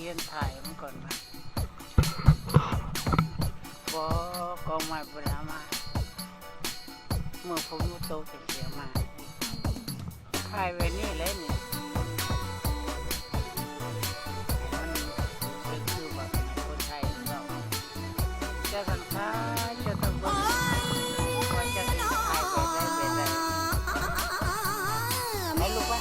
ฮียนถ่ายมันก่อนนะบอกองมาเวลามาเมื่อผมโตเป็นเสียมาถ่ายไว้นี่เลยเนี่ยมันคือแบบคนไทยเราจะสังขารจะต้องบนว่าจะถ่ายไปได้ไม่รู้ว่า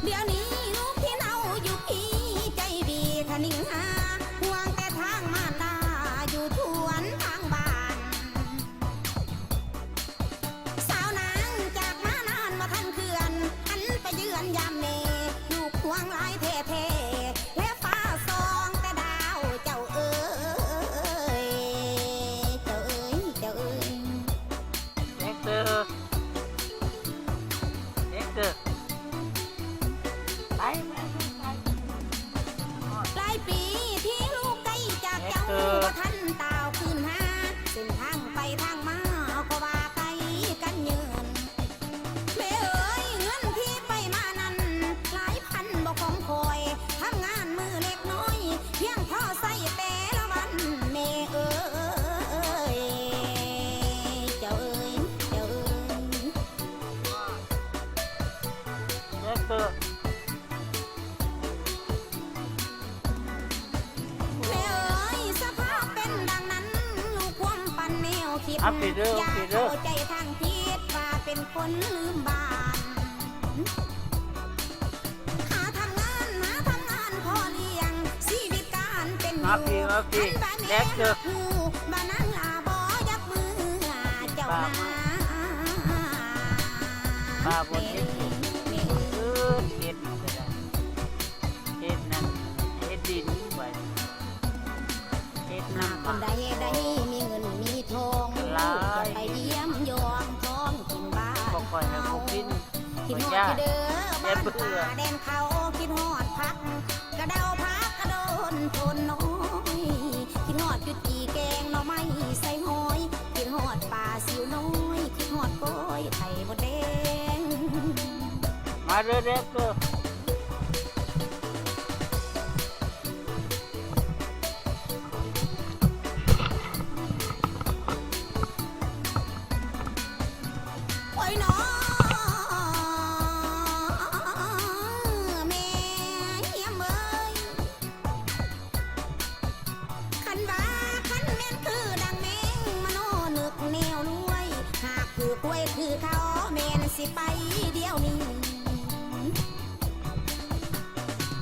เดี๋ยวนี้ลูกที่เนาอยู่พี่ใจดีทะนิ่งหาห่วงแต่ทางมารดาอยู่ทวนทางบ้านสาวนางจากมานานมาทันเขื่อนหันไปเยือนยามเนลูกห่วงหลายเท่ๆและฟ้าซองแต่ดาวเจ้าเอ๋ยเจ้าเอ๋ยเจ้าเอ๋ยเด็กเตอหลายปีที่ลูกใกล้จากเจ้าบ่ทันตาวคืนหาเส้นทางไปทางมาก็ว่าไปกันเยินแม่เอ๋ยเงินที่ไปมานั้นหลายพันบ่ของคอยทำงานมือเล็กน้อยเพียงพอใส่แต่ละวันแม่เอ๋ยเจ้าเอ๋ยเจ้าเอ๋ยเด็กเตออย่าเข้าใจทางผิดว่าเป็นคนลืมบ้านหาทำงานพอเลี้ยงชีวิตการเป็นอยู่ขันบ้านแม่หักหูบ้านนางลาบ่ยักมือเจ้านาป้าบนที่เฮ็ดก็ได้เฮ็ดนั่นเฮ็ดดินไว้เฮ็ดน้ำ คนใดมีเงินมีทองจะไปเยี่ยมยองท้องกินบ้านคิดฮอดเด้อบ้านป่าแดนเขาคิดฮอดพักกระเดาพักกระโดนทนน้อยคิดฮอดจุดจีแกงหน่อไม้ใส่หอยคิดฮอดป่าสิวน้อยคิดฮอดก้อยไข่มดแดงมาเด็กคือเขาเมนสิไปเดียวนี้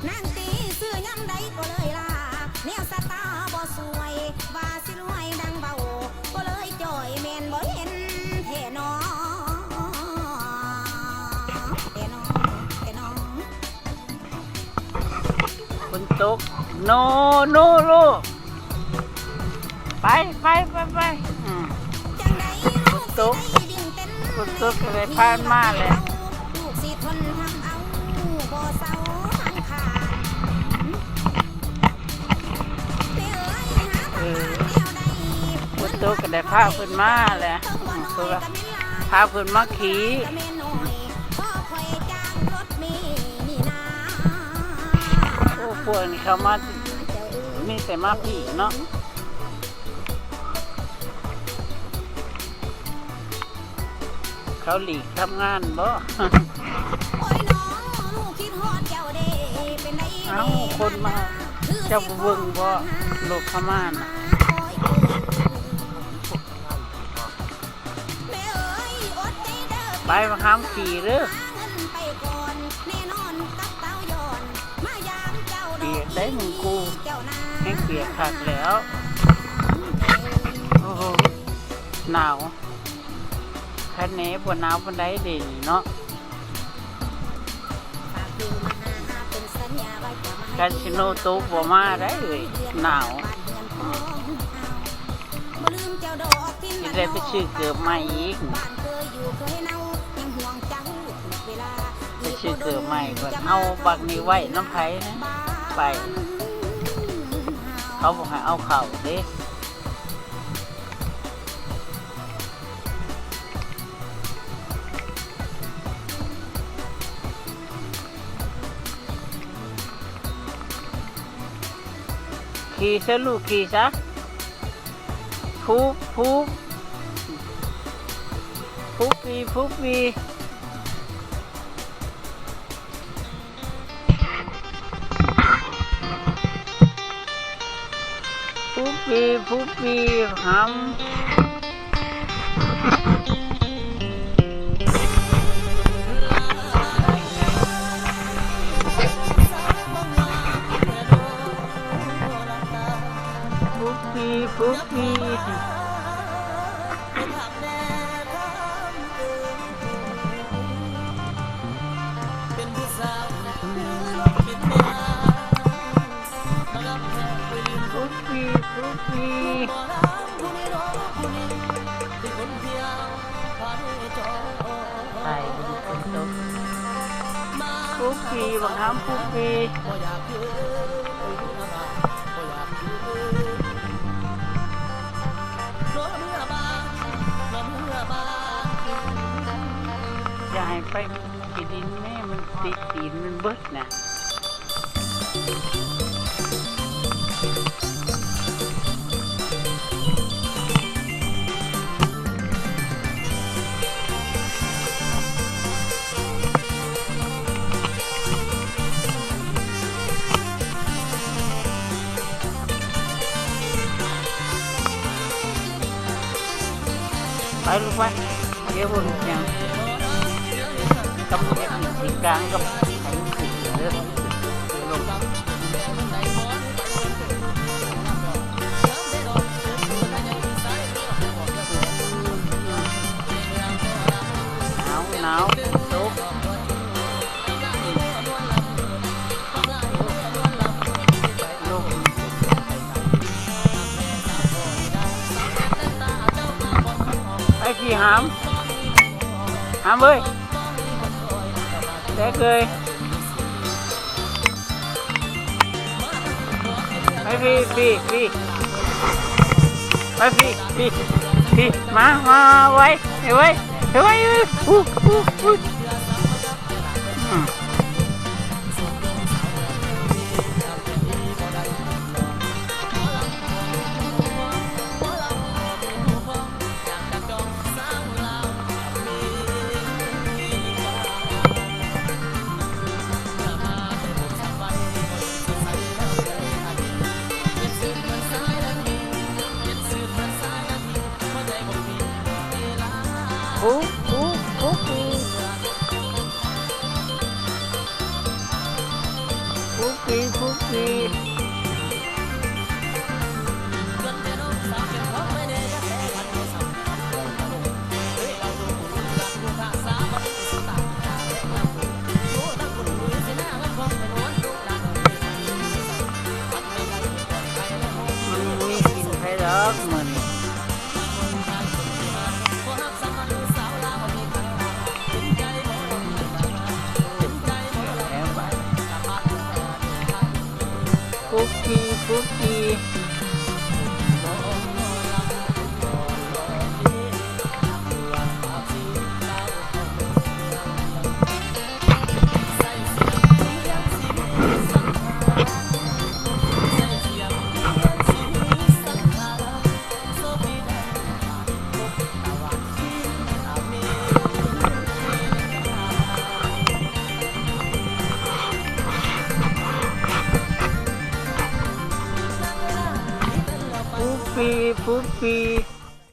นั่งตีซื้อยำใดก็เลยล่ะแนวสตาบ่สวยว่าสิรวยดังเบาก็เลยจ่อยเมนบ่เห็นเทน้องฝนตกโนลูกไปฝนตกอะไรผ่านมาเลยลูกสิทนทำเอาบ่เศร้าหังขาฝนตกก็ได้พาเพิ่นมาแหละพาเพิ่นมาขี่โอ้พวกนี้เขามามีแต่มาผีเนาะเขาหลีกทำงานบ่เอ้าคนมาเจ้าเบิ่งบ่โลกขมานไปมาห้ามขี่เด้อเปียกได้มึงกูให้เปียกขาดแล้วโอ้โหหนาวคันนี้บนหนาวบนได้ดีเนาะกันชิโนตุบมาได้เลยหนาวจะได้ไปชื่อเกือบมาอีกไปชื่อเกือบใหม่ก่อนเอาบักนี้ไว้น้ำไผ่นะไป เขาบอกให้เอาเข่าเด้ขี่ซะลูกขี่ซะฟุบฟุบฟุบปีฟุบปีฟุบปีฟุบปีหำฟุบปีใช่ดูเป็นตุ๊กฟุบปีบางครั้งฟุบปีอย่าให้ไปกินดินแม่มันติดตีนมันเบิดนะไปลูกไปเดี๋ยวผมยังกับเด็กสีกลางกับไข่ขึ้นเรื่อยลงหนาวตุ๊กไอ้ขี้หามเว้ยเด็กเลยไปพี่ไปพี่มาไว้ไว้ฟุบปีมันมีกินไข่ดอกมันฟุบปีฟุบปี